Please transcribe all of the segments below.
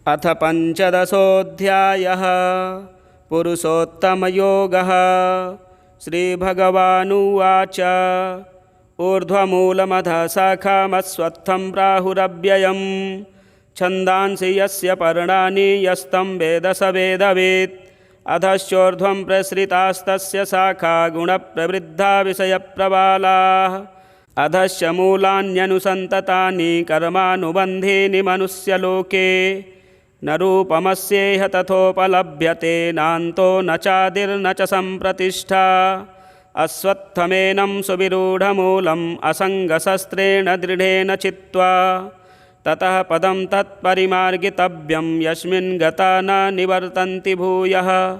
अथ पंचदशोऽध्यायः पुरुषोत्तमयोगः। श्रीभगवानुवाच ऊर्ध्वमूलमधः शाखामस्वत्थं प्राहुरव्ययं छन्दांसि यस्य पर्णानि यस्तं वेद स वेदवेत्। अधश्चोर्ध्वं प्रसृतास्तस्य शाखा गुणप्रवृद्धा विषयप्रबालाः। अधश्च मूलान्यनुसन्ततानि कर्मानुबन्धीनि मनुष्यलोके। न रूपमस्येह तथोपलभ्यते नान्तो न चादिर्न च सम्प्रतिष्ठा। अश्वत्थमेनं सुविरूढमूलम् असङ्गशस्त्रेण दृढेन चित्वा ततः पदं तत्परिमार्गितव्यं यस्मिन् गता न निवर्तन्ति भूयः।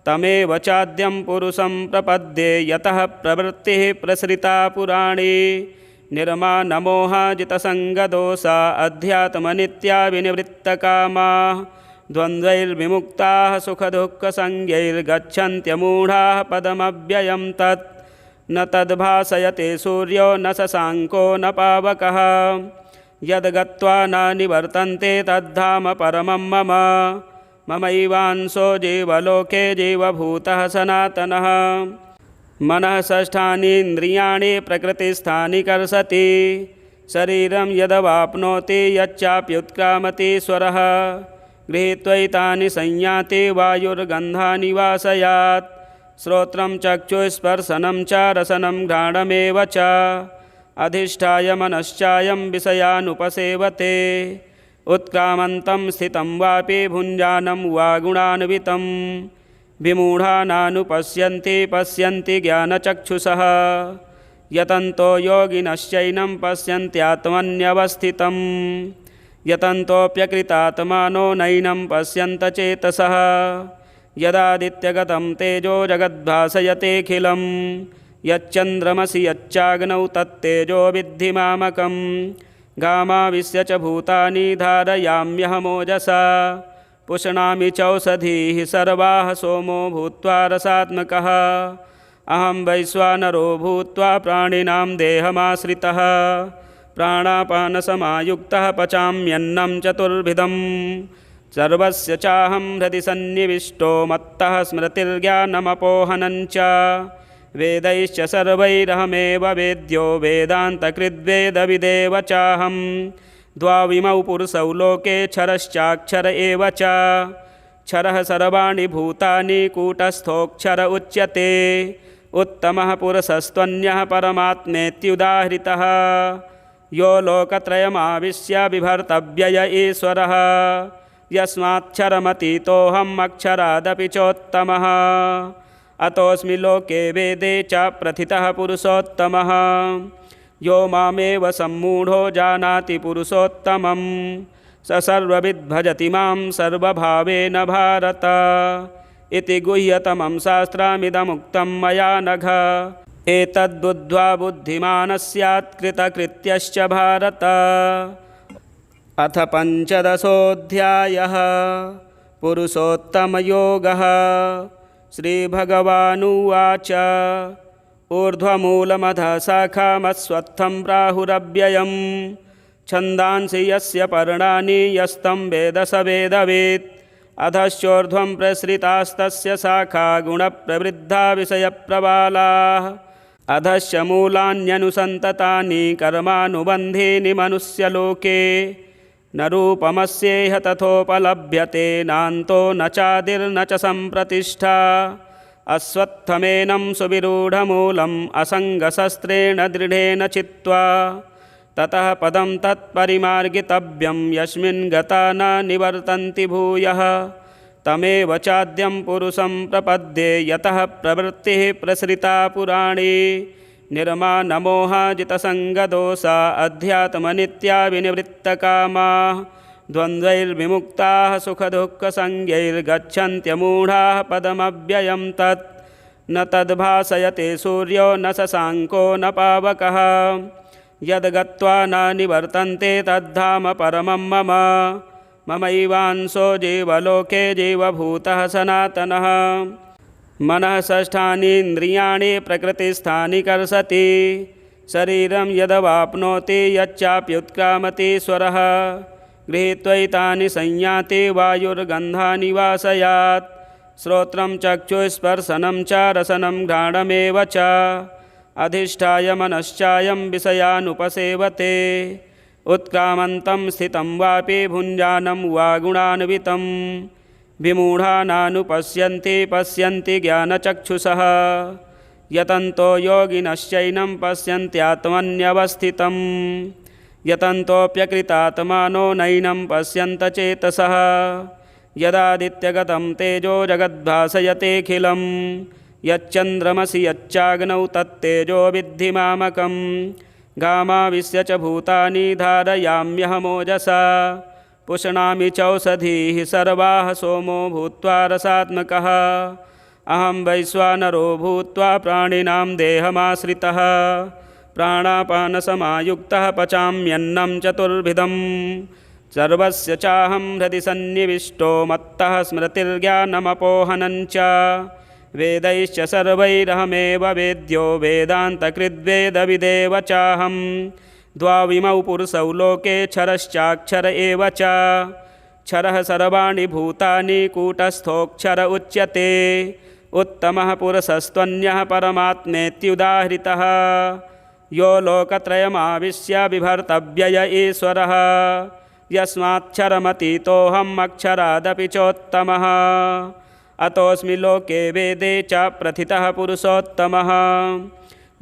तमेव चाद्यं पुरुषं प्रपद्ये यतः प्रवृत्तिः प्रसृता पुराणे। निर्मानमोहाजितसङ्गदोषा अध्यात्मनित्या विनिवृत्तकामाः। द्वन्द्वैर्विमुक्ताः सुखदुःखसंज्ञैर्गच्छन्त्यमूढाः पदमव्ययं तत्। न तद्भासयते सूर्यो न शशाङ्को न पावकः। यद्गत्वा न निवर्तन्ते तद्धाम परमं मम। ममैवांशो जीवलोके जीवभूतः सनातनः। मनः षष्ठानीन्द्रियाणि प्रकृतिस्थानि कर्षति। शरीरं यदवाप्नोति यच्चाप्युत्क्रामति स्वरः। गृहीत्वैतानि संयाति वायुर्गन्धानि वासयात्। श्रोत्रं चक्षुस्पर्शनं च रसनं घ्राणमेव च। अधिष्ठाय मनश्चायं विषयानुपसेवते। उत्क्रामन्तं स्थितं वापि भुञ्जानं वा गुणान्वितं। विमूढानानुपश्यन्ति पश्यन्ति ज्ञानचक्षुषः। यतन्तो योगिनश्चैनं पश्यन्त्यात्मन्यवस्थितं। यतन्तोऽप्यकृतात्मानो नैनं पश्यन्त चेतसः। यदादित्यगतं तेजो जगद्भासयतेऽखिलं। यच्चन्द्रमसि यच्चाग्नौ तत्तेजो विद्धि मामकं। गामाविश्य च भूतानि धारयाम्यहमोजसा। पुष्णामि चौषधीः सर्वाः सोमो भूत्वा रसात्मकः। अहं वैश्वानरो भूत्वा प्राणिनां देहमाश्रितः। प्राणापानसमायुक्तः पचाम्यन्नं चतुर्विधं। सर्वस्य चाहं हृदि सन्निविष्टो मत्तः स्मृतिर्ज्ञानमपोहनं च। वेदैश्च सर्वैरहमेव वेद्यो वेदान्तकृद्वेदविदेव चाहं। द्वाविमौ पुरुषौ लोके क्षरश्चाक्षर एव च। क्षरः सर्वाणि भूतानि कूटस्थोऽक्षर उच्यते। उत्तमः पुरुषस्त्वन्यः परमात्मेत्युदाहृतः। यो लोकत्रयमाविश्य बिभर्तव्यय ईश्वरः। यस्माक्षरमतीतोऽहम् अक्षरादपि चोत्तमः। अतोऽस्मि लोके वेदे च प्रथितः पुरुषोत्तमः। यो मामेव सम्मूढो जानाति पुरुषोत्तमं स सर्वविद् भजति मां सर्वभावेन भारत। इति गुह्यतमं शास्त्रमिदमुक्तं मया नघ। एतद्बुद्ध्वा बुद्धिमानः स्यात् कृतकृत्यश्च भारत। अथ पंचदशोऽध्यायः पुरुषोत्तमयोगः। श्रीभगवानुवाच ऊर्ध्वमूलमधः शाखामस्वत्थं प्राहुरव्ययं छन्दांसि यस्य पर्णानि यस्तं वेद स वेदवेत्। अधश्चोर्ध्वं प्रसृतास्तस्य शाखा गुणप्रवृद्धा विषयप्रबालाः। अधश्च मूलान्यनुसन्ततानि कर्मानुबन्धीनि मनुष्यलोके। न रूपमस्येह तथोपलभ्यते नान्तो न चादिर्न च सम्प्रतिष्ठा। अश्वत्थमेनं सुविरूढमूलम् असङ्गशस्त्रेण दृढेन चित्वा ततः पदं तत्परिमार्गितव्यं यस्मिन् गता न निवर्तन्ति भूयः। तमेव चाद्यं पुरुषं प्रपद्ये यतः प्रवृत्तिः प्रसृता पुराणे। निर्मानमोहाजितसङ्गदोषा अध्यात्मनित्या विनिवृत्तकामाः। द्वन्द्वैर्विमुक्ताः सुखदुःखसंज्ञैर्गच्छन्त्यमूढाः पदमव्ययं तत्। न तद्भासयते सूर्यो न शशाङ्को न पावकः। यद्गत्वा न निवर्तन्ते तद्धाम परमं मम। ममैवांशो जीवलोके जीवभूतः सनातनः। मनः षष्ठानीन्द्रियाणि प्रकृतिस्थानि कर्षति। शरीरं यदवाप्नोति यच्चाप्युत्क्रामति स्वरः। गृहीत्वैतानि संयाति वायुर्गन्धानि वासयात् श्रोत्रं चक्षुस्पर्शनं च रसनं घ्राणमेव च अधिष्ठाय मनश्चायं विषयानुपसेवते उत्क्रामन्तं स्थितं वापि भुञ्जानं वा गुणान्वितं विमूढानानुपश्यन्ति पश्यन्ति ज्ञानचक्षुषः यतन्तो योगिनश्चैनं पश्यन्त्यात्मन्यवस्थितं यतन्तोऽप्यकृतात्मानो नैनं पश्यन्त चेतसः यदादित्यगतं तेजो जगद्भासयतेऽखिलं यच्चन्द्रमसि यच्चाग्नौ तत्तेजो विद्धि मामकं गामाविश्य च भूतानि धारयाम्यहमोजसा पुष्णामि चौषधीः सर्वाः सोमो भूत्वा रसात्मकः अहं वैश्वानरो भूत्वा प्राणिनां देहमाश्रितः प्राणापानसमायुक्तः पचाम्यन्नं चतुर्विधं सर्वस्य चाहं हृदि सन्निविष्टो मत्तः स्मृतिर्ज्ञानमपोहनञ्च वेदैश्च सर्वैरहमेव वेद्यो वेदान्तकृद्वेदविदेव चाहं द्वाविमौ पुरुषौ लोके क्षरश्चाक्षर एव च क्षरः सर्वाणि भूतानि कूटस्थोऽक्षर उच्यते उत्तमः पुरुषस्त्वन्यः परमात्मेत्युदाहृतः यो लोकत्रयमाविश्य बिभर्तव्यय ईश्वरः यस्माक्षरमतीतोऽहम् अक्षरादपि चोत्तमः अतोऽस्मि लोके वेदे च प्रथितः पुरुषोत्तमः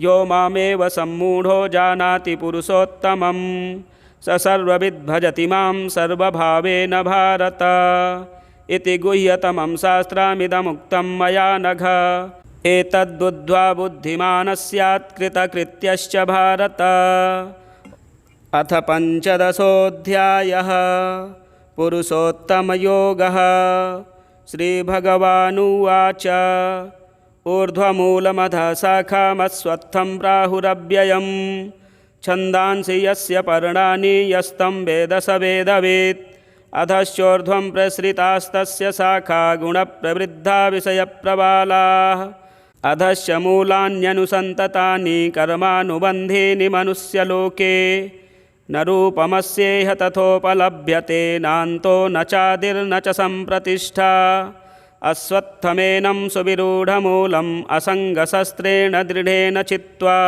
यो मामेव सम्मूढो जानाति पुरुषोत्तमं स सर्वविद्भजति मां सर्वभावेन भारत इति गुह्यतमं शास्त्रमिदमुक्तं मया नघ एतद्बुद्ध्वा बुद्धिमानः स्यात् कृतकृत्यश्च भारत अथ पञ्चदशोऽध्यायः पुरुषोत्तमयोगः श्रीभगवानुवाच ऊर्ध्वमूलमधः शाखामस्वत्थं प्राहुरव्ययं छन्दांसि यस्य पर्णानि यस्तं वेद स वेदवेत् अधश्चोर्ध्वं प्रसृतास्तस्य शाखा गुणप्रवृद्धा विषयप्रबालाः अधश्च मूलान्यनुसन्ततानि कर्मानुबन्धीनि मनुष्यलोके न रूपमस्येह तथोपलभ्यते नान्तो न चादिर्न च सम्प्रतिष्ठा अश्वत्थमेनं सुविरूढमूलम् असङ्गशस्त्रेण दृढेन चित्वा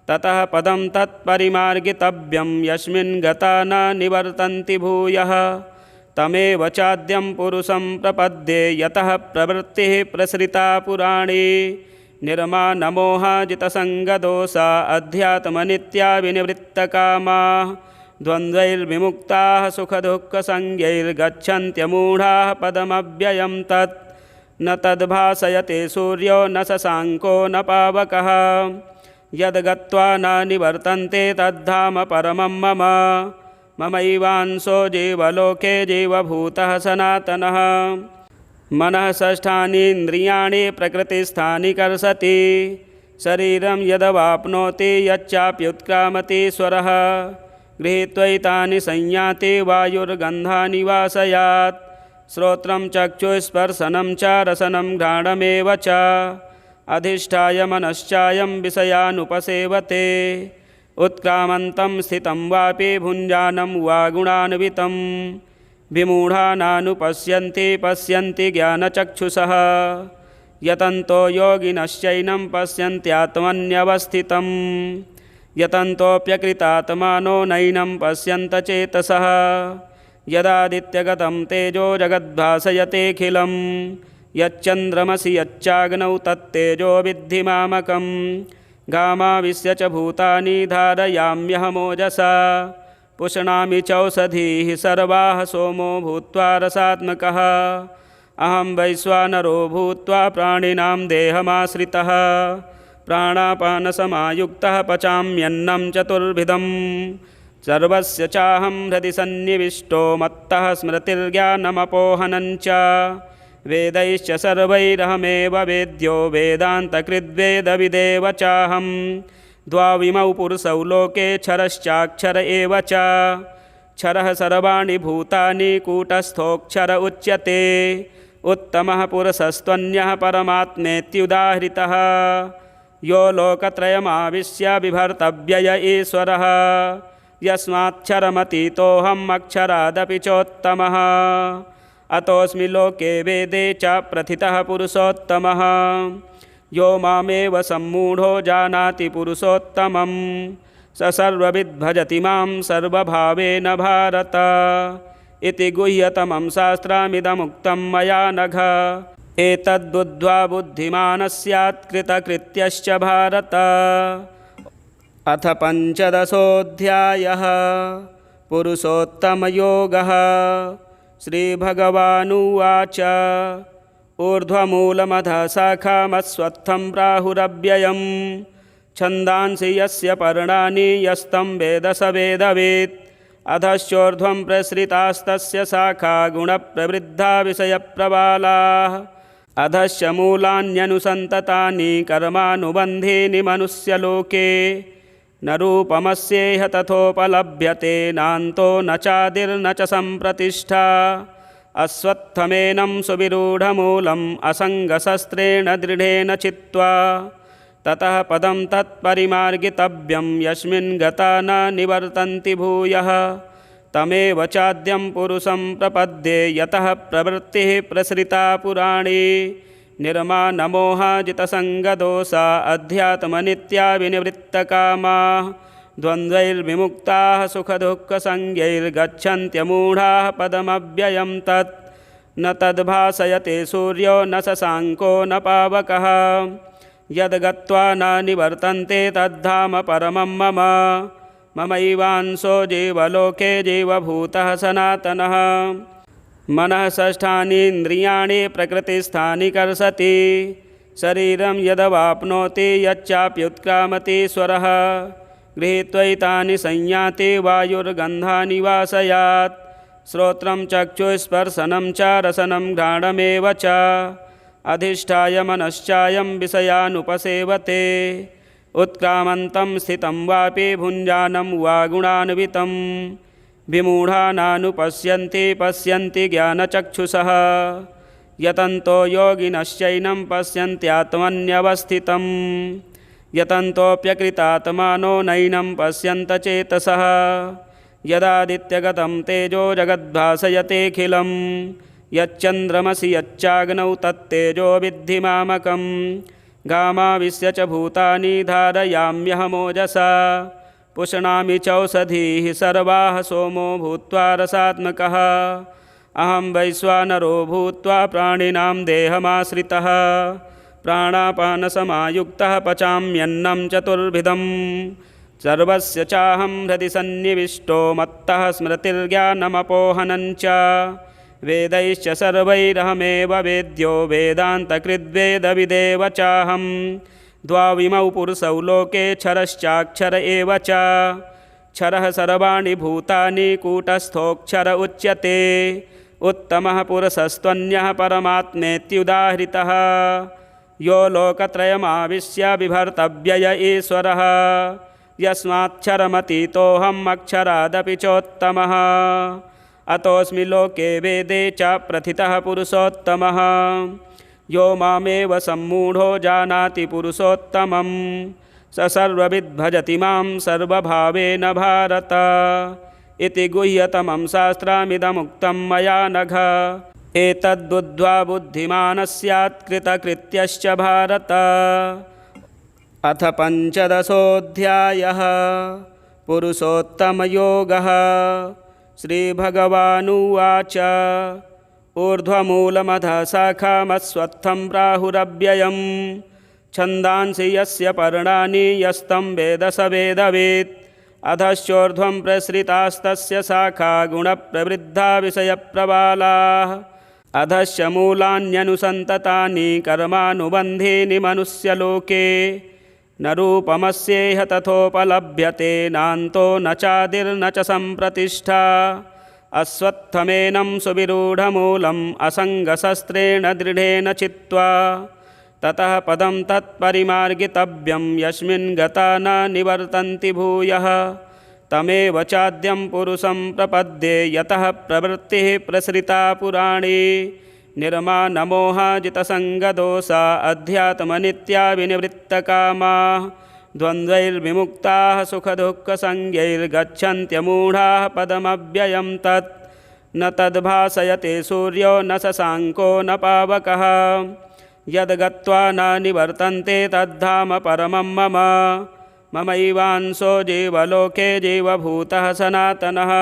ततः पदं तत्परिमार्गितव्यं यस्मिन् गता न निवर्तन्ति भूयः तमेव चाद्यं पुरुषं प्रपद्ये यतः प्रवृत्तिः प्रसृता पुराणे निर्मानमोहाजितसङ्गदोषा अध्यात्मनित्या विनिवृत्तकामाः द्वन्द्वैर्विमुक्ताः सुखदुःखसंज्ञैर्गच्छन्त्यमूढाः पदमव्ययं तत् न तद्भासयते सूर्यो न शशाङ्को न पावकः यद्गत्वा न निवर्तन्ते तद्धाम परमं मम ममैवांशो जीवलोके जीवभूतः सनातनः मनः षष्ठानि इन्द्रियाणि प्रकृतिस्थानि कर्षति शरीरं यदवाप्नोति यच्चाप्युत्क्रामतीश्वरः गृहीत्वैतानि संयाति वायुर्गन्धानि वासयात् श्रोत्रं चक्षुस्पर्शनं च रसनं घ्राणमेव च अधिष्ठाय मनश्चायं विषयानुपसेवते उत्क्रामन्तं स्थितं वापि भुञ्जानं वा गुणान्वितं विमूढानानुपश्यन्ति पश्यन्ति ज्ञानचक्षुषः यतन्तो योगिनश्चैनं पश्यन्त्यात्मन्यवस्थितं यतन्तोऽप्यकृतात्मानो नैनं पश्यन्त चेतसः यदादित्यगतं तेजो जगद्भासयतेऽखिलं यच्चन्द्रमसि यच्चाग्नौ तत्तेजो विद्धि मामकं गामाविश्य च भूतानि धारयाम्यहमोजसा पुष्णामि चौषधीः सर्वाः सोमो भूत्वा रसात्मकः अहं वैश्वानरो भूत्वा प्राणिनां देहमाश्रितः प्राणापानसमायुक्तः पचाम्यन्नं चतुर्विधं सर्वस्य चाहं हृदि सन्निविष्टो मत्तः स्मृतिर्ज्ञानमपोहनञ्च वेदैश्च सर्वैरहमेव वेद्यो वेदान्तकृद्वेदविदेव चाहं द्वाविमौ पुरुषौ लोके क्षरश्चाक्षर एव च क्षरः सर्वाणि भूतानि कूटस्थोऽक्षर उच्यते उत्तमः पुरुषस्त्वन्यः परमात्मेत्युदाहृतः यो लोकत्रयमाविश्य बिभर्तव्यय ईश्वरः यस्माक्षरमतीतोऽहम् अक्षरादपि चोत्तमः अतोऽस्मि लोके वेदे च प्रथितः पुरुषोत्तमः यो मामेव सम्मूढो जानाति पुरुषोत्तमं स सर्वविद् भजति मां सर्वभावेन भारत इति गुह्यतमं शास्त्रमिदमुक्तं मया नघ एतद्बुद्ध्वा बुद्धिमान् स्यात् कृतकृत्यश्च भारत। अथ पञ्चदशोऽध्यायः पुरुषोत्तमयोगः। श्रीभगवानुवाच ऊर्ध्वमूलमधः शाखामस्वत्थं प्राहुरव्ययम् छन्दांसि यस्य पर्णानि यस्तं वेद स वेदवेत् अधश्चोर्ध्वं प्रसृतास्तस्य शाखा गुणप्रवृद्धा विषयप्रबालाः अधश्च मूलान्यनुसन्ततानि कर्मानुबन्धीनि मनुष्यलोके न रूपमस्येह तथोपलभ्यते नान्तो न चादिर्न च सम्प्रतिष्ठा अश्वत्थमेनं सुविरूढमूलम् असङ्गशस्त्रेण दृढेन चित्वा ततः पदं तत्परिमार्गितव्यं यस्मिन् गता न निवर्तन्ति भूयः तमेव चाद्यं पुरुषं प्रपद्ये यतः प्रवृत्तिः प्रसृता पुराणी निर्मानमोहाजितसङ्गदोषा अध्यात्मनित्या विनिवृत्तकामाः द्वन्द्वैर्विमुक्ताः सुखदुःखसंज्ञैर्गच्छन्त्यमूढाः पदमव्ययं तत् न तद्भासयते सूर्यो न शशाङ्को न पावकः यद्गत्वा न निवर्तन्ते तद्धाम परमं मम ममैवांशो जीवलोके जीवभूतः सनातनः। मनः षष्ठानि इन्द्रियाणि प्रकृतिस्थानि कर्षति शरीरं यदवाप्नोति यच्चाप्युत्क्रामति स्वरः गृहीत्वैतानि संयाति वायुर्गन्धानि वासयात् श्रोत्रं चक्षुस्पर्शनं च रसनं घ्राणमेव च अधिष्ठाय मनश्चायं विषयानुपसेवते उत्क्रामन्तं स्थितं वापि भुञ्जानं वा गुणान्वितं विमूढानानुपश्यन्ति पश्यन्ति ज्ञानचक्षुषः यतन्तो योगिनश्चैनं पश्यन्त्यात्मन्यवस्थितं यतन्तोऽप्यकृतात्मानो नैनं पश्यन्त चेतसः यदादित्यगतं तेजो जगद्भासयतेऽखिलं यच्चन्द्रमसि यच्चाग्नौ तत्तेजो विद्धि मामकं गामाविश्य च भूतानि धारयाम्यहमोजसा पुष्णामि चौषधीः सर्वाः सोमो भूत्वा रसात्मकः अहं वैश्वानरो भूत्वा प्राणिनां देहमाश्रितः प्राणापानसमायुक्तः पचाम्यन्नं चतुर्विधं सर्वस्य चाहं हृदि सन्निविष्टो मत्तः स्मृतिर्ज्ञानमपोहनं च वेदैश्च सर्वैरहमेव वेद्यो वेदान्तकृद्वेदविदेव चाहं द्वाविमौ पुरुषौ लोके क्षरश्चाक्षर एव च क्षरः सर्वाणि भूतानि कूटस्थोऽक्षर उच्यते उत्तमः पुरुषस्त्वन्यः परमात्मेत्युदाहृतः यो लोकत्रयमाविश्य बिभर्तव्यय ईश्वरः यस्माक्षरमतीतोऽहम् अक्षरादपि चोत्तमः अतोऽस्मि लोके वेदे च प्रथितः पुरुषोत्तमः यो मामेव सम्मूढो जानाति पुरुषोत्तमं स सर्वविद् भजति मां सर्वभावेन भारत इति गुह्यतमं शास्त्रमिदमुक्तं मया नघ एतद्बुद्ध्वा बुद्धिमान् स्यात् कृतकृत्यश्च भारत। अथ पञ्चदशोऽध्यायः पुरुषोत्तमयोगः। श्रीभगवानुवाच ऊर्ध्वमूलमधः शाखामस्वत्थं प्राहुरव्ययं छन्दांसि यस्य पर्णानि यस्तं वेद स वेदवेत् अधश्चोर्ध्वं प्रसृतास्तस्य शाखा गुणप्रवृद्धा विषयप्रबालाः अधश्च मूलान्यनुसन्ततानि कर्मानुबन्धीनि मनुष्यलोके न रूपमस्येह तथोपलभ्यते नान्तो न चादिर्न च सम्प्रतिष्ठा अश्वत्थमेनं सुविरूढमूलम् असङ्गशस्त्रेण दृढेन चित्वा ततः पदं तत्परिमार्गितव्यं यस्मिन् गता न निवर्तन्ति भूयः तमेव चाद्यं पुरुषं प्रपद्ये यतः प्रवृत्तिः प्रसृता पुराणी निर्मानमोहाजितसङ्गदोषा अध्यात्मनित्या विनिवृत्तकामाः द्वन्द्वैर्विमुक्ताः सुखदुःखसंज्ञैर्गच्छन्त्यमूढाः पदमव्ययं तत् न तद्भासयते सूर्यो न शशाङ्को न पावकः यद्गत्वा न निवर्तन्ते तद्धाम परमं मम ममैवांशो जीवलोके जीवभूतः सनातनः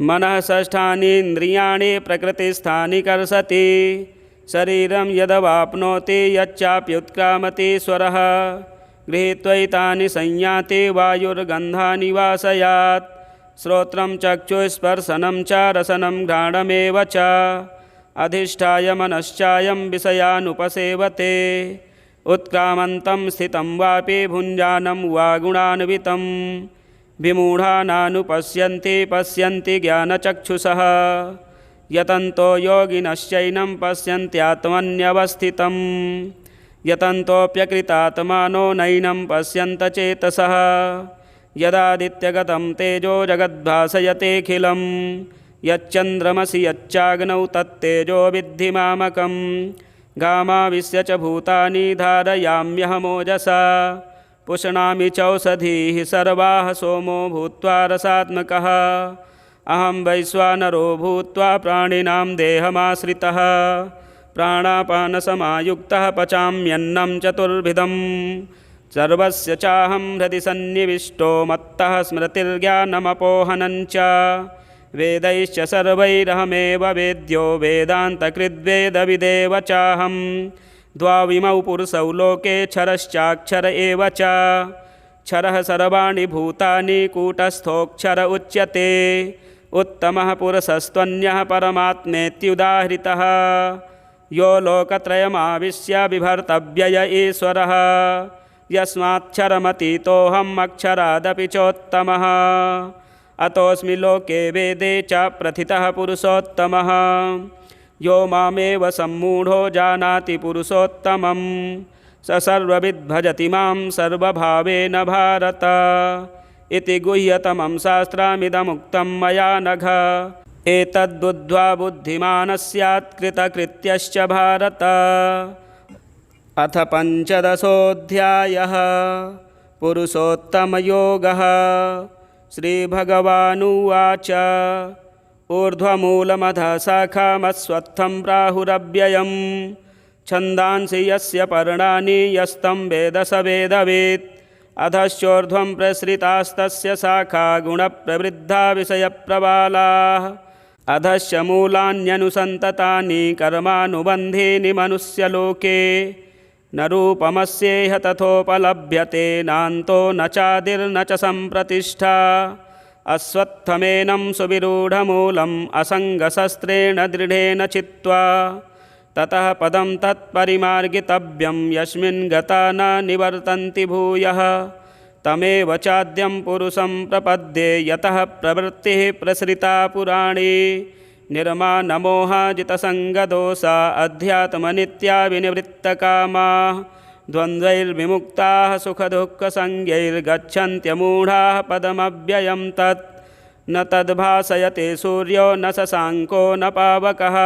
मनः षष्ठानीन्द्रियाणि प्रकृतिस्थानि कर्षति शरीरं यदवाप्नोति यच्चाप्युत्क्रामति स्वरः गृहीत्वैतानि संयाति वायुर्गन्धानि वासयात् श्रोत्रं चक्षुस्पर्शनं च रसनं घ्राणमेव च अधिष्ठाय मनश्चायं विषयानुपसेवते उत्क्रामन्तं स्थितं वापि भुञ्जानं वा गुणान्वितं विमूढा नानुपश्यन्ति पश्यन्ति ज्ञानचक्षुषः यतन्तो योगिनश्चैनं पश्यन्त्यात्मन्यवस्थितं यतन्तोऽप्यकृतात्मानो नैनं पश्यन्त चेतसः यदादित्यगतं तेजो जगद्भासयतेऽखिलं यच्चन्द्रमसि यच्चाग्नौ तत्तेजो विद्धि मामकं गामाविश्य च भूतानि धारयाम्यहमोजसा पुष्णामि चौषधीः सर्वाः सोमो भूत्वा रसात्मकः अहं वैश्वानरो भूत्वा प्राणिनां देहमाश्रितः प्राणापानसमायुक्तः पचाम्यन्नं चतुर्विधं सर्वस्य चाहं हृदि सन्निविष्टो मत्तः स्मृतिर्ज्ञानमपोहनञ्च वेदैश्च सर्वैरहमेव वेद्यो वेदान्तकृद्वेदविदेव चाहं द्वाविमौ पुरुषौ लोके क्षरश्चाक्षर एव च क्षरः सर्वाणि भूतानि कूटस्थोऽक्षर उच्यते उत्तमः पुरुषस्त्वन्यः परमात्मेत्युदाहृतः यो लोकत्रयमाविश्य बिभर्तव्यय ईश्वरः यस्माक्षरमतीतोऽहम् अक्षरादपि चोत्तमः अतोऽस्मि लोके वेदे च प्रथितः पुरुषोत्तमः यो मामेव सम्मूढो जानाति पुरुषोत्तमं स सर्वविद्भजति मां सर्वभावेन भारत इति गुह्यतमं शास्त्रमिदमुक्तं मया नघ एतद्बुद्ध्वा बुद्धिमानः स्यात् कृतकृत्यश्च भारत अथ पञ्चदशोऽध्यायः पुरुषोत्तमयोगः श्रीभगवानुवाच ऊर्ध्वमूलमधः शाखामस्वत्थं प्राहुरव्ययं छन्दांसि यस्य पर्णानि यस्तं वेद स वेदवेत् अधश्चोर्ध्वं प्रसृतास्तस्य शाखा गुणप्रवृद्धा विषयप्रबालाः अधश्च मूलान्यनुसन्ततानि कर्मानुबन्धीनि मनुष्यलोके न रूपमस्येह तथोपलभ्यते नान्तो न चादिर्न च सम्प्रतिष्ठा अश्वत्थमेनं सुविरूढमूलम् असङ्गशस्त्रेण दृढेन चित्वा ततः पदं तत्परिमार्गितव्यं यस्मिन् गता न निवर्तन्ति भूयः तमेव चाद्यं पुरुषं प्रपद्ये यतः प्रवृत्तिः प्रसृता पुराणी निर्मानमोहाजितसङ्गदोषा अध्यात्मनित्या विनिवृत्तकामाः द्वन्द्वैर्विमुक्ताः सुखदुःखसंज्ञैर्गच्छन्त्यमूढाः पदमव्ययं तत् न तद्भासयते सूर्यो न शशाङ्को न पावकः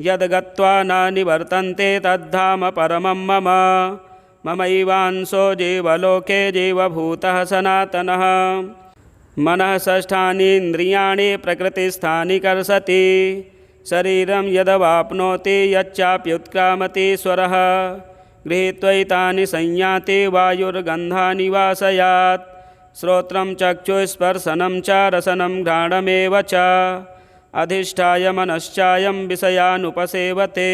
यद्गत्वा न निवर्तन्ते तद्धाम परमं मम ममैवांशो जीवलोके जीवभूतः सनातनः मनः षष्ठानीन्द्रियाणि प्रकृतिस्थानि कर्षति शरीरं यदवाप्नोति यच्चाप्युत्क्रामति स्वरः गृहीत्वैतानि संयाति वायुर्गन्धानि वासयात् श्रोत्रं चक्षुस्पर्शनं च रसनं घ्राणमेव च अधिष्ठाय मनश्चायं विषयानुपसेवते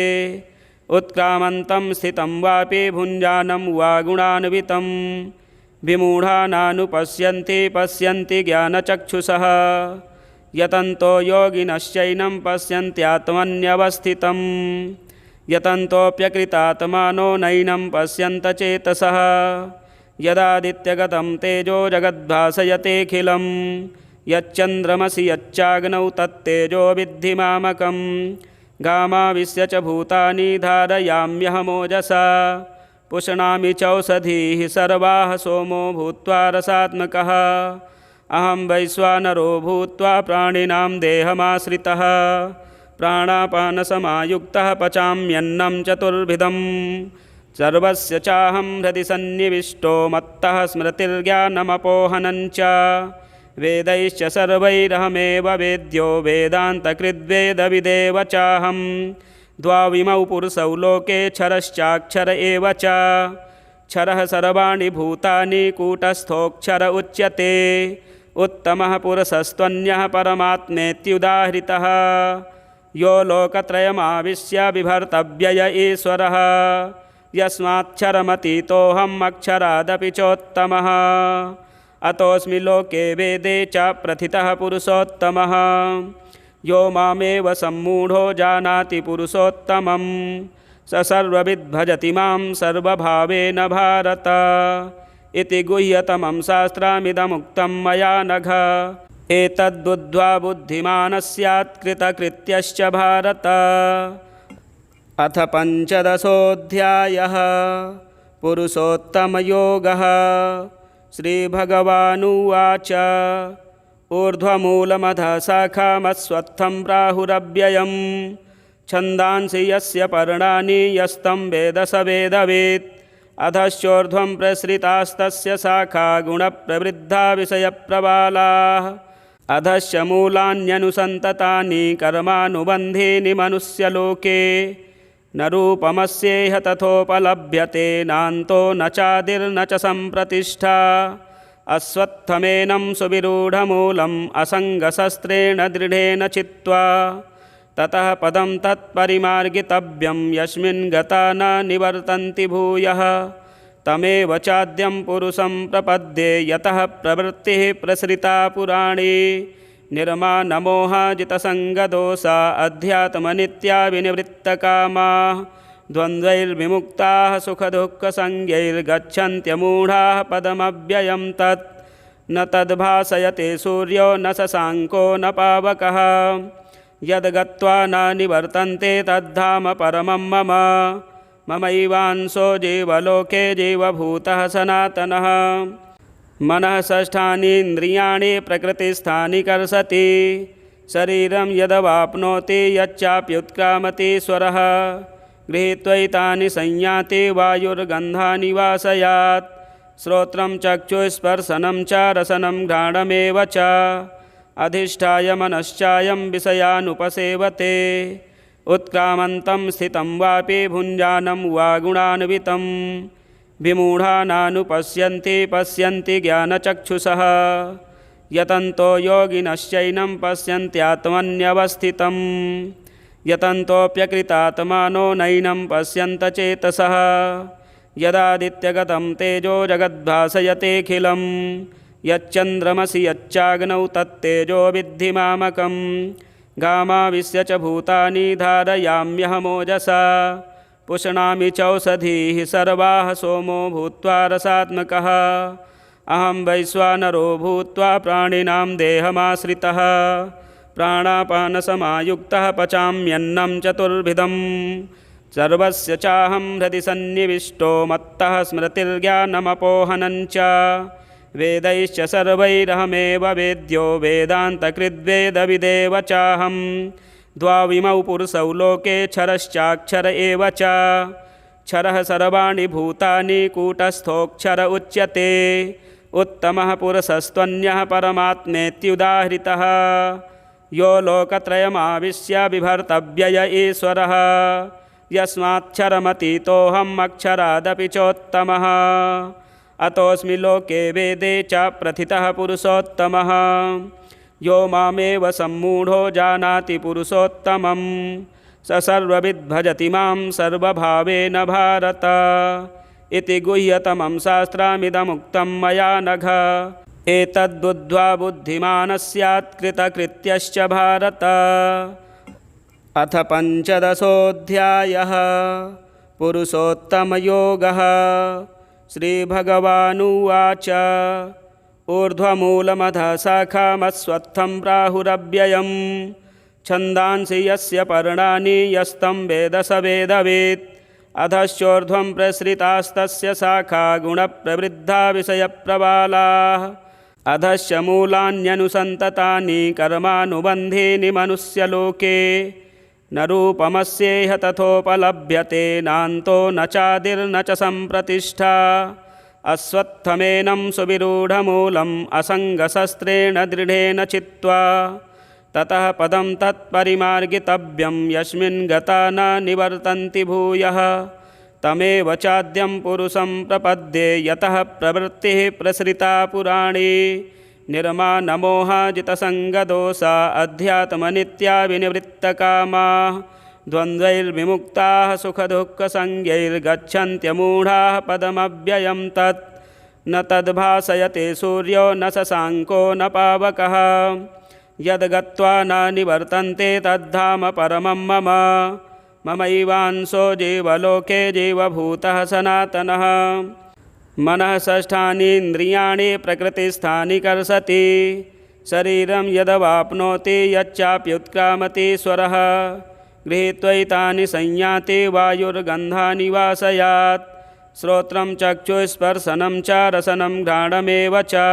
उत्क्रामन्तं स्थितं वापि भुञ्जानं वा गुणान्वितं विमूढा नानुपश्यन्ति पश्यन्ति ज्ञानचक्षुषः यतन्तो योगिनश्चैनं पश्यन्त्यात्मन्यवस्थितं यतन्तोऽप्यकृतात्मानो नैनं पश्यन्त चेतसः यदादित्यगतं तेजो जगद्भासयतेऽखिलं यच्चन्द्रमसि यच्चाग्नौ तत्तेजो विद्धि मामकं गामाविश्य च भूतानि धारयाम्यहमोजसा पुष्णामि चौषधीः सर्वाः सोमो भूत्वा रसात्मकः अहं वैश्वानरो भूत्वा प्राणिनां देहमाश्रितः प्राणापानसमायुक्तः पचाम्यन्नं चतुर्विधं सर्वस्य चाहं हृदि सन्निविष्टो मत्तः स्मृतिर्ज्ञानमपोहनञ्च वेदैश्च सर्वैरहमेव वेद्यो वेदान्तकृद्वेदविदेव चाहं द्वाविमौ पुरुषौ लोके क्षरश्चाक्षर एव च क्षरः सर्वाणि भूतानि कूटस्थोऽक्षर उच्यते उत्तमः पुरुषस्त्वन्यः परमात्मेत्युदाहृतः यो लोकत्रयमाविश्य बिभर्तव्यय ईश्वरः यस्माक्षरमतीतोऽहम् अक्षरादपि चोत्तमः अतोऽस्मि लोके वेदे च प्रथितः पुरुषोत्तमः यो मामेव सम्मूढो जानाति पुरुषोत्तमं स सर्वविद्भजति मां सर्वभावेन भारत इति गुह्यतमं शास्त्रमिदमुक्तं मया नघ एतद्बुद्ध्वा बुद्धिमानः स्यात् कृतकृत्यश्च भारत। अथ पञ्चदशोऽध्यायः पुरुषोत्तमयोगः। श्रीभगवानुवाच ऊर्ध्वमूलमधः शाखामस्वत्थं प्राहुरव्ययं छन्दांसि यस्य पर्णानि यस्तं वेद स वेदवेत् अधश्चोर्ध्वं प्रसृतास्तस्य शाखा गुणप्रवृद्धा विषयप्रबालाः अधश्च मूलान्यनुसन्ततानि कर्मानुबन्धीनि मनुष्यलोके न रूपमस्येह तथोपलभ्यते नान्तो न चादिर्न च सम्प्रतिष्ठा अश्वत्थमेनं सुविरूढमूलम् असङ्गशस्त्रेण दृढेन चित्वा ततः पदं तत्परिमार्गितव्यं यस्मिन् गता न निवर्तन्ति भूयः तमेव चाद्यं पुरुषं प्रपद्ये यतः प्रवृत्तिः प्रसृता पुराणे निर्मानमोहाजितसङ्गदोषा अध्यात्मनित्या विनिवृत्तकामाः द्वन्द्वैर्विमुक्ताः सुखदुःखसंज्ञैर्गच्छन्त्यमूढाः पदमव्ययं तत् न तद्भासयते सूर्यो न शशाङ्को न पावकः यद्गत्वा न निवर्तन्ते तद्धाम परमं मम ममैवांशो जीवलोके जीवभूतः सनातनः मनः षष्ठानि इन्द्रियाणि प्रकृतिस्थानि कर्षति शरीरं यदवाप्नोति यच्चाप्युत्क्रामतीश्वरः गृहीत्वैतानि संयाति वायुर्गन्धानि वासयात् श्रोत्रं चक्षुस्पर्शनं च रसनं घ्राणमेव च अधिष्ठाय मनश्चायं विषयानुपसेवते उत्क्रामन्तं स्थितं वापि भुञ्जानं वा गुणान्वितं विमूढानानुपश्यन्ति पश्यन्ति ज्ञानचक्षुषः यतन्तो योगिनश्चैनं पश्यन्त्यात्मन्यवस्थितं यतन्तोऽप्यकृतात्मानो नैनं पश्यन्त चेतसः यदादित्यगतं तेजो जगद्भासयतेऽखिलं यच्चन्द्रमसि यच्चाग्नौ तत्तेजो विद्धि मामकं गामाविश्य च भूतानि धारयाम्यहमोजसा पुष्णामि चौषधीः सर्वाः सोमो भूत्वा रसात्मकः अहं वैश्वानरो भूत्वा प्राणिनां देहमाश्रितः प्राणापानसमायुक्तः पचाम्यन्नं चतुर्विधं सर्वस्य चाहं हृदि सन्निविष्टो मत्तः स्मृतिर्ज्ञानमपोहनञ्च वेदैश्च सर्वैरहमेव वेद्यो वेदान्तकृद्वेदविदेव चाहं द्वाविमौ पुरुषौ लोके क्षरश्चाक्षर एव च क्षरः सर्वाणि भूतानि कूटस्थोऽक्षर उच्यते उत्तमः पुरुषस्त्वन्यः परमात्मेत्युदाहृतः यो लोकत्रयमाविश्य बिभर्तव्यय ईश्वरः यस्माक्षरमतीतोऽहम् अक्षरादपि चोत्तमः अतोऽस्मि लोके वेदे च प्रथितः पुरुषोत्तमः यो मामेव सम्मूढो जानाति पुरुषोत्तमं स सर्वविद्भजति मां सर्वभावेन भारत इति गुह्यतमं शास्त्रमिदमुक्तं मया नघ एतद्बुद्ध्वा बुद्धिमानः स्यात् कृतकृत्यश्च भारत। अथ पञ्चदशोऽध्यायः पुरुषोत्तमयोगः। श्रीभगवानुवाच ऊर्ध्वमूलमधः शाखामस्वत्थं प्राहुरव्ययं छन्दांसि यस्य पर्णानि यस्तं वेद स वेदवेत् अधश्चोर्ध्वं प्रसृतास्तस्य शाखा गुणप्रवृद्धा विषयप्रबालाः अधश्च मूलान्यनुसन्ततानि कर्मानुबन्धीनि मनुष्यलोके न रूपमस्येह तथोपलभ्यते नान्तो न चादिर्न च सम्प्रतिष्ठा अश्वत्थमेनं सुविरूढमूलम् असङ्गशस्त्रेण दृढेन चित्वा ततः पदं तत्परिमार्गितव्यं यस्मिन् गता न निवर्तन्ति भूयः तमेव चाद्यं पुरुषं प्रपद्ये यतः प्रवृत्तिः प्रसृता पुराणे निर्मानमोहाजितसङ्गदोषा अध्यात्मनित्या विनिवृत्तकामाः द्वन्द्वैर्विमुक्ताः सुखदुःखसंज्ञैर्गच्छन्त्यमूढाः पदमव्ययं तत् न तद्भासयते सूर्यो न शशाङ्को न पावकः यद्गत्वा न निवर्तन्ते तद्धाम परमं मम ममैवांशो जीवलोके जीवभूतः सनातनः मनः षष्ठानीन्द्रियाणि प्रकृतिस्थानि कर्षति शरीरं यदवाप्नोति यच्चाप्युत्क्रामति स्वरः गृहीत्वैतानि संयाति वायुर्गन्धानि वासयात् श्रोत्रं चक्षुस्पर्शनं च रसनं घ्राणमेव च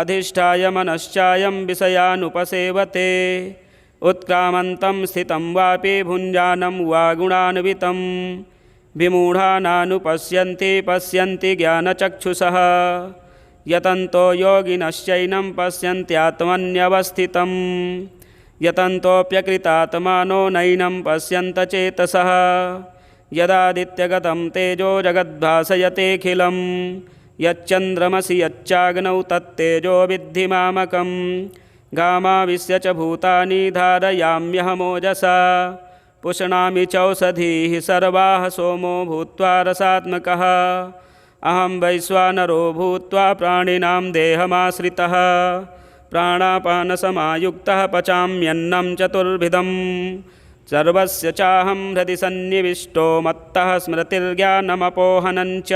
अधिष्ठाय मनश्चायं विषयानुपसेवते उत्क्रामन्तं स्थितं वापि भुञ्जानं वा गुणान्वितं विमूढानानुपश्यन्ति पश्यन्ति ज्ञानचक्षुषः यतन्तो योगिनश्चैनं पश्यन्त्यात्मन्यवस्थितं यतन्तोऽप्यकृतात्मानो नैनं पश्यन्त चेतसः यदादित्यगतं तेजो जगद्भासयतेऽखिलं यच्चन्द्रमसि यच्चाग्नौ तत्तेजो विद्धि मामकं गामाविश्य च भूतानि धारयाम्यहमोजसा पुष्णामि चौषधीः सर्वाः सोमो भूत्वा रसात्मकः अहं वैश्वानरो भूत्वा प्राणिनां देहमाश्रितः प्राणापानसमायुक्तः पचाम्यन्नं चतुर्विधं सर्वस्य चाहं हृदि सन्निविष्टो मत्तः स्मृतिर्ज्ञानमपोहनञ्च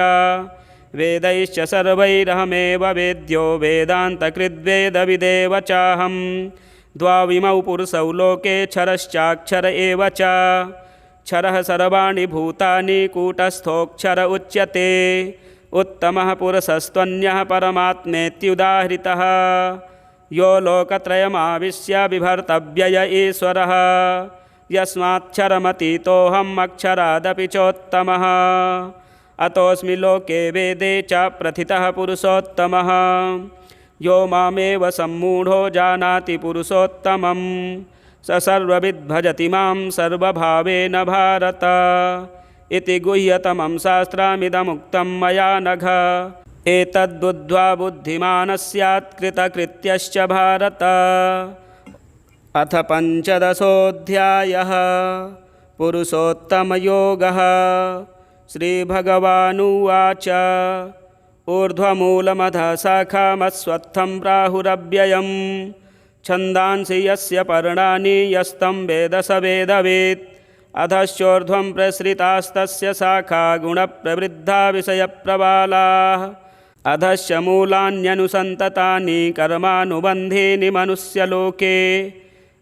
वेदैश्च सर्वैरहमेव वेद्यो वेदान्तकृद्वेदविदेव चाहं द्वाविमौ पुरुषौ लोके क्षरश्चाक्षर एव च क्षरः सर्वाणि भूतानि कूटस्थोऽक्षर उच्यते उत्तमः पुरुषस्त्वन्यः परमात्मेत्युदाहृतः यो लोकत्रयमाविश्य बिभर्तव्यय ईश्वरः यस्माक्षरमतीतोऽहम् अक्षरादपि चोत्तमः अतोऽस्मि लोके वेदे च प्रथितः पुरुषोत्तमः यो मामेव सम्मूढो जानाति पुरुषोत्तमं स सर्वविद्भजति मां सर्वभावेन भारत इति गुह्यतमं शास्त्रमिदमुक्तं मया नघ एतद्बुद्ध्वा बुद्धिमान् स्यात् कृतकृत्यश्च भारत अथ पञ्चदशोऽध्यायः पुरुषोत्तमयोगः श्रीभगवानुवाच ऊर्ध्वमूलमधः शाखामस्वत्थं प्राहुरव्ययं छन्दांसि यस्य पर्णानि यस्तं वेद स वेदवेत् अधश्चोर्ध्वं प्रसृतास्तस्य शाखा गुणप्रवृद्धा विषयप्रबालाः अधश्च मूलान्यनुसन्ततानि कर्मानुबन्धीनि मनुष्यलोके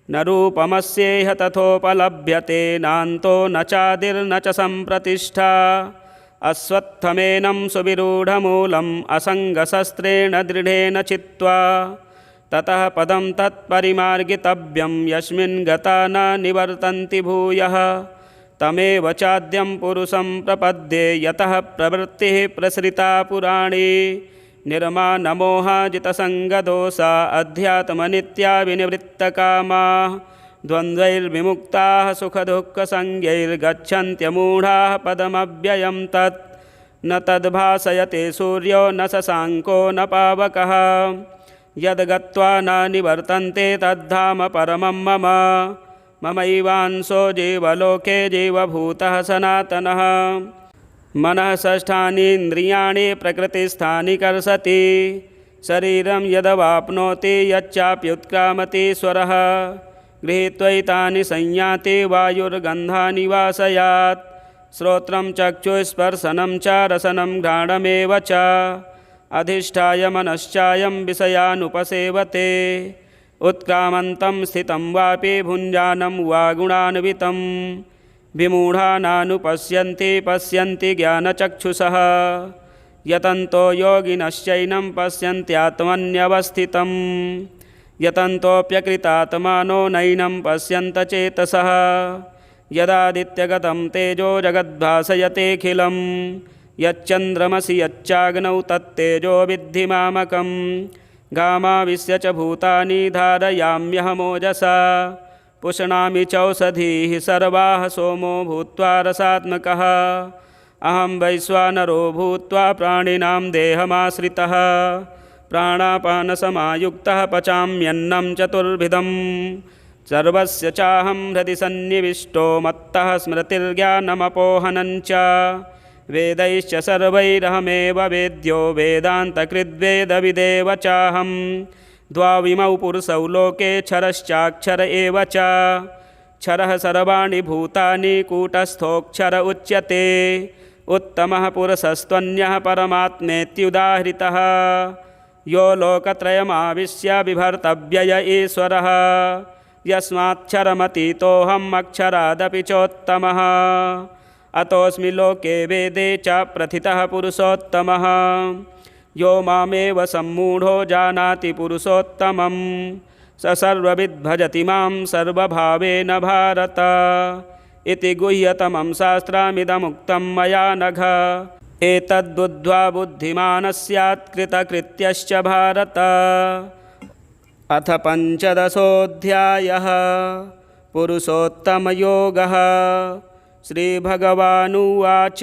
न रूपमस्येह तथोपलभ्यते नान्तो न चादिर्न च सम्प्रतिष्ठा अश्वत्थमेनं सुविरूढमूलम् असङ्गशस्त्रेण दृढेन चित्वा ततः पदं तत्परिमार्गितव्यं यस्मिन् गता न निवर्तन्ति भूयः तमेव चाद्यं पुरुषं प्रपद्ये यतः प्रवृत्तिः प्रसृता पुराणे निर्मानमोहाजितसङ्गदोषा अध्यात्मनित्या विनिवृत्तकामाः द्वन्द्वैर्विमुक्ताः सुखदुःखसंज्ञैर्गच्छन्त्यमूढाः पदमव्ययं तत् न तद्भासयते सूर्यो न शशाङ्को न पावकः यद्गत्वा न निवर्तन्ते तद्धाम परमं मम ममैवांशो जीवलोके जीवभूतः सनातनः मनः षष्ठानीन्द्रियाणि प्रकृतिस्थानि कर्षति शरीरं यदवाप्नोति यच्चाप्युत्क्रामति स्वरः गृहीत्वैतानि संयाति वायुर्गन्धानि वासयात् श्रोत्रं चक्षुस्पर्शनं च रसनं घ्राणमेव च अधिष्ठाय मनश्चायं विषयानुपसेवते उत्क्रामन्तं स्थितं वापि भुञ्जानं वा गुणान्वितं विमूढानानुपश्यन्ति पश्यन्ति ज्ञानचक्षुषः यतन्तो योगिनश्चैनं पश्यन्त्यात्मन्यवस्थितं यतन्तोऽप्यकृतात्मानो नैनं पश्यन्त चेतसः यदादित्यगतं तेजो जगद्भासयतेऽखिलं यच्चन्द्रमसि यच्चाग्नौ तत्तेजो विद्धि मामकं घामाविश्य च भूतानि धारयाम्यहमोजसा पुष्णामि चौषधीः सर्वाः सोमो भूत्वा रसात्मकः अहं वैश्वानरो भूत्वा प्राणिनां देहमाश्रितः प्राणापानसमायुक्तः पचाम्यन्नं चतुर्विधं सर्वस्य चाहं हृदि सन्निविष्टो मत्तः स्मृतिर्ज्ञानमपोहनं च वेदैश्च सर्वैरहमेव वेद्यो वेदान्तकृद्वेदविदेव चाहं द्वाविमौ पुरुषौ लोके क्षरश्चाक्षर एव च क्षरः सर्वाणि भूतानि कूटस्थोऽक्षर उच्यते उत्तमः पुरुषस्त्वन्यः परमात्मेत्युदाहृतः यो लोकत्रयमाविश्य बिभर्तव्यय ईश्वरः यस्माक्षरमतीतोऽहम् अक्षरादपि चोत्तमः अतोऽस्मि लोके वेदे च प्रथितः पुरुषोत्तमः यो मामेव सम्मूढो जानाति पुरुषोत्तमं स सर्वविद् भजति मां सर्वभावेन भारत इति गुह्यतमं शास्त्रमिदमुक्तं मया नघ एतद्बुद्ध्वा बुद्धिमानः स्यात् कृतकृत्यश्च भारत अथ पञ्चदशोऽध्यायः पुरुषोत्तमयोगः श्रीभगवानुवाच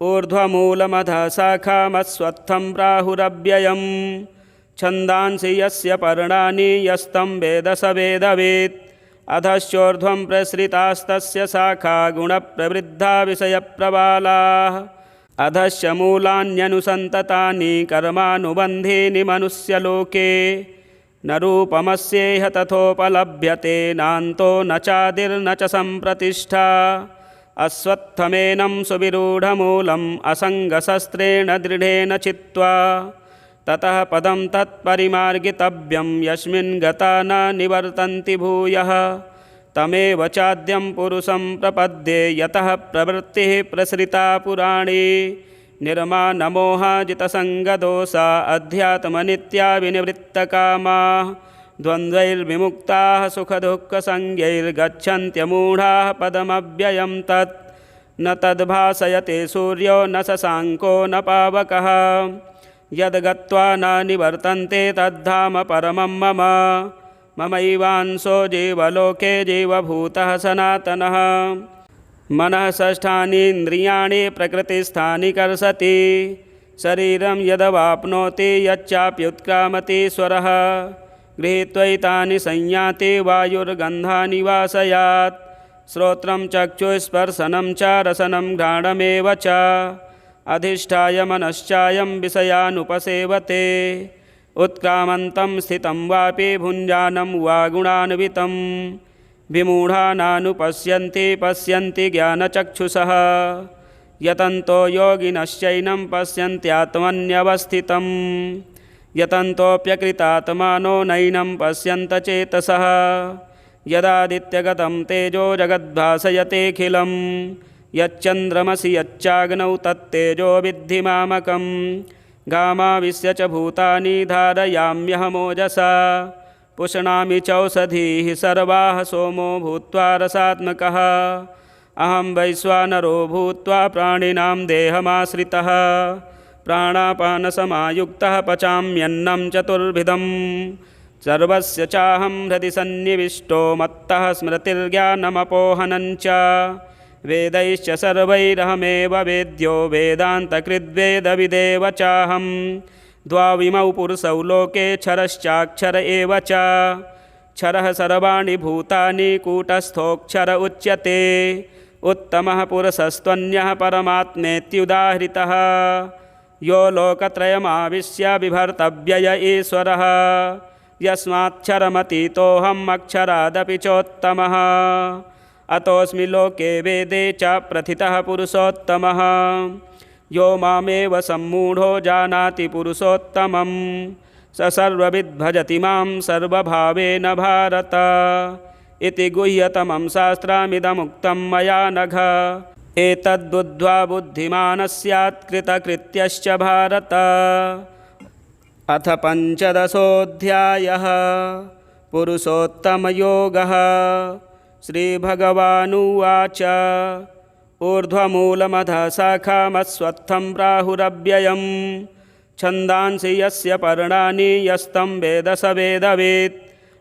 ऊर्ध्वमूलमधः शाखामस्वत्थं प्राहुरव्ययं छन्दांसि यस्य पर्णानि यस्तं वेद स वेदवेत् अधश्चोर्ध्वं प्रसृतास्तस्य शाखा गुणप्रवृद्धा विषयप्रबालाः अधश्च मूलान्यनुसन्ततानि कर्मानुबन्धीनि मनुष्यलोके न रूपमस्येह तथोपलभ्यते नान्तो न चादिर्न च सम्प्रतिष्ठा अश्वत्थमेनं सुविरूढमूलम् असङ्गशस्त्रेण दृढेन चित्वा ततः पदं तत्परिमार्गितव्यं यस्मिन् गता न निवर्तन्ति भूयः तमेव चाद्यं पुरुषं प्रपद्ये यतः प्रवृत्तिः प्रसृता पुराणे निर्मानमोहाजितसङ्गदोषा अध्यात्मनित्या विनिवृत्तकामाः द्वन्द्वैर्विमुक्ताः सुखदुःखसंज्ञैर्गच्छन्त्यमूढाः पदमव्ययं तत् न तद्भासयते सूर्यो न शशाङ्को न पावकः यद्गत्वा न निवर्तन्ते तद्धाम परमं मम ममैवांशो जीवलोके जीवभूतः सनातनः मनः षष्ठानीन्द्रियाणि प्रकृतिस्थानि कर्षति शरीरं यदवाप्नोति यच्चाप्युत्क्रामतीश्वरः गृहीत्वैतानि संयाति वायुर्गन्धानि वासयात् श्रोत्रं चक्षुस्पर्शनं च रसनं घ्राणमेव च अधिष्ठाय मनश्चायं विषयानुपसेवते उत्क्रामन्तं स्थितं वापि भुञ्जानं वा गुणान्वितं विमूढानानुपश्यन्ति पश्यन्ति ज्ञानचक्षुषः यतन्तो योगिनश्चैनं पश्यन्त्यात्मन्यवस्थितं यतन्तोऽप्यकृतात्मानो नैनं पश्यन्त चेतसः यदादित्यगतं तेजो जगद्भासयतेऽखिलं यच्चन्द्रमसि यच्चाग्नौ तत्तेजो विद्धि मामकं घामाविश्य च भूतानि धारयाम्यहमोजसा पुष्णामि चौषधीः सर्वाः सोमो भूत्वा रसात्मकः अहं वैश्वानरो भूत्वा प्राणिनां देहमाश्रितः प्राणापानसमायुक्तः पचाम्यन्नं चतुर्विधं सर्वस्य चाहं हृदि सन्निविष्टो मत्तः स्मृतिर्ज्ञानमपोहनं च वेदैश्च सर्वैरहमेव वेद्यो वेदान्तकृद्वेदविदेव चाहं द्वाविमौ पुरुषौ लोके क्षरश्चाक्षर एव च क्षरः सर्वाणि भूतानि कूटस्थोऽक्षर उच्यते उत्तमः पुरुषस्त्वन्यः परमात्मेत्युदाहृतः यो लोकत्रयमाविश्य बिभर्तव्यय ईश्वरः यस्माक्षरमतीतोऽहम् अक्षरादपि चोत्तमः अतोऽस्मि लोके वेदे च प्रथितः पुरुषोत्तमः यो मामेव सम्मूढो जानाति पुरुषोत्तमं स सर्वविद् भजति मां सर्वभावेन भारत इति गुह्यतमं शास्त्रमिदमुक्तं मया नघ एतद्बुद्ध्वा बुद्धिमानः स्यात् कृतकृत्यश्च भारत अथ पंचदशोऽध्यायः पुरुषोत्तमयोगः। श्रीभगवानुवाच ऊर्ध्वमूलमधः शाखामस्वत्थं प्राहुरव्ययं छन्दांसि यस्य पर्णानि यस्तं वेद स वेदवेत्।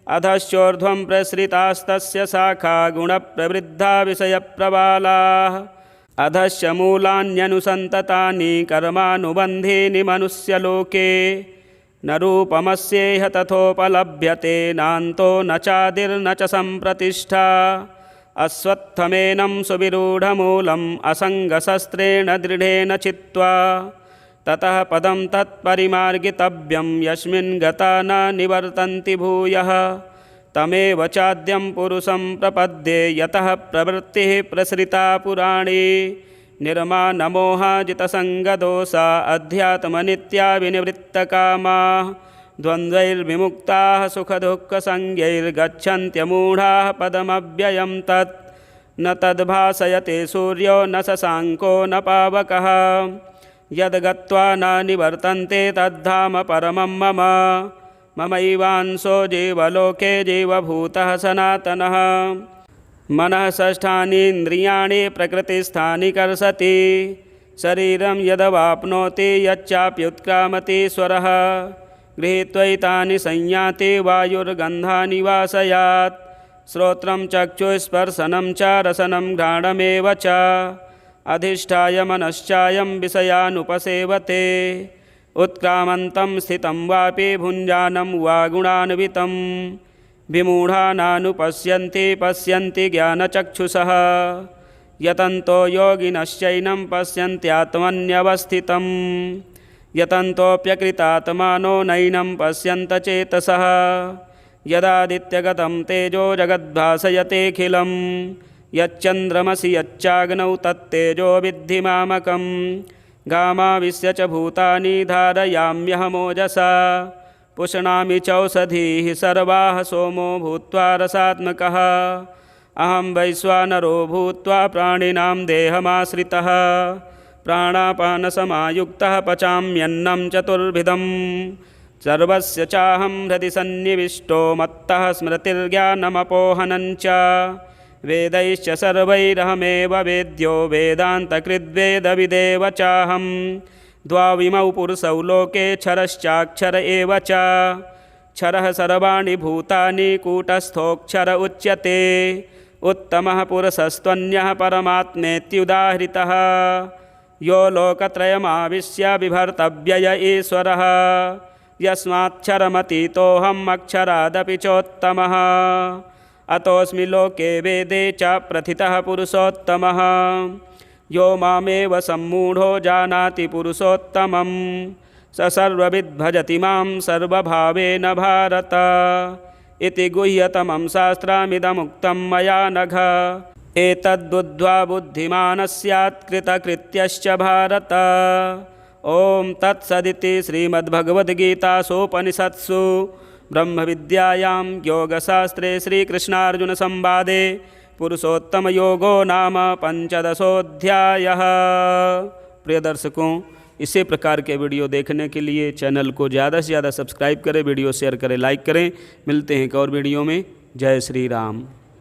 अधश्चोर्ध्वं प्रसृतास्तस्य शाखा गुणप्रवृद्धा विषयप्रबालाः। अधश्च मूलान्यनुसन्ततानि कर्मानुबन्धीनि मनुष्यलोके। न रूपमस्येह तथोपलभ्यते नान्तो न चादिर्न च सम्प्रतिष्ठा। अश्वत्थमेनं सुविरूढमूलम् असङ्गशस्त्रेण दृढेन चित्वा ततः पदं तत्परिमार्गितव्यं यस्मिन् गता न निवर्तन्ति भूयः। तमेव चाद्यं पुरुषं प्रपद्ये यतः प्रवृत्तिः प्रसृता पुराणे। निर्मानमोहाजितसङ्गदोषा अध्यात्मनित्या विनिवृत्तकामाः। द्वन्द्वैर्विमुक्ताः सुखदुःखसंज्ञैर्गच्छन्त्यमूढाः पदमव्ययं तत्। न तद्भासयते सूर्यो न शशाङ्को न पावकः। यद्गत्वा न निवर्तन्ते तद्धाम परमं मम। ममैवांशो जीवलोके जीवभूतः सनातनः। मनः षष्ठानीन्द्रियाणि प्रकृतिस्थानि कर्षति। शरीरं यदवाप्नोति यच्चाप्युत्क्रामति स्वरः। गृहीत्वैतानि संयाति वायुर्गन्धानि वासयात्। श्रोत्रं चक्षुस्पर्शनं च रसनं घ्राणमेव च। अधिष्ठाय मनश्चायं विषयानुपसेवते। उत्क्रामन्तं स्थितं वापि भुञ्जानं वा गुणान्वितं। विमूढानानुपश्यन्ति पश्यन्ति ज्ञानचक्षुषः। यतन्तो योगिनश्चैनं पश्यन्त्यात्मन्यवस्थितं। यतन्तोऽप्यकृतात्मानो नैनं पश्यन्त चेतसः। यदादित्यगतं तेजो जगद्भासयतेऽखिलं। यच्चन्द्रमसि यच्चाग्नौ तत्तेजो विद्धि मामकं। गामाविश्य च भूतानि धारयाम्यहमोजसा। पुष्णामि चौषधीः सर्वाः सोमो भूत्वा रसात्मकः। अहं वैश्वानरो भूत्वा प्राणिनां देहमाश्रितः। प्राणापानसमायुक्तः पचाम्यन्नं चतुर्विधं। सर्वस्य चाहं हृदि सन्निविष्टो मत्तः स्मृतिर्ज्ञानमपोहनं च। वेदैश्च सर्वैरहमेव वेद्यो वेदान्तकृद्वेदविदेव चाहं। द्वाविमौ पुरुषौ लोके क्षरश्चाक्षर एव च। क्षरः सर्वाणि भूतानि कूटस्थोऽक्षर उच्यते। उत्तमः पुरुषस्त्वन्यः परमात्मेत्युदाहृतः। यो लोकत्रयमाविश्य बिभर्तव्यय ईश्वरः। यस्माक्षरमतीतोऽहम् अक्षरादपि चोत्तमः। अतोऽस्मि लोके वेदे च प्रथितः पुरुषोत्तमः। यो मामेव सम्मूढो जानाति पुरुषोत्तमं। स सर्वविद् भजति मां सर्वभावेन भारत। इति गुह्यतमं शास्त्रमिदमुक्तं मया नघ। एतद्बुद्ध्वा बुद्धिमानः स्यात् कृतकृत्यश्च भारत। ॐ तत्सदिति श्रीमद्भगवद्गीतासूपनिषत्सु ब्रह्मविद्यायां योगशास्त्रे श्रीकृष्णार्जुनसंवादे पुरुषोत्तमयोगो नाम पंचदशोऽध्यायः। प्रिय दर्शकों, इसी प्रकार के वीडियो देखने के लिए चैनल को ज़्यादा से ज़्यादा सब्सक्राइब करें, वीडियो शेयर करें, लाइक करें। मिलते हैं एक और वीडियो में। जय श्री राम।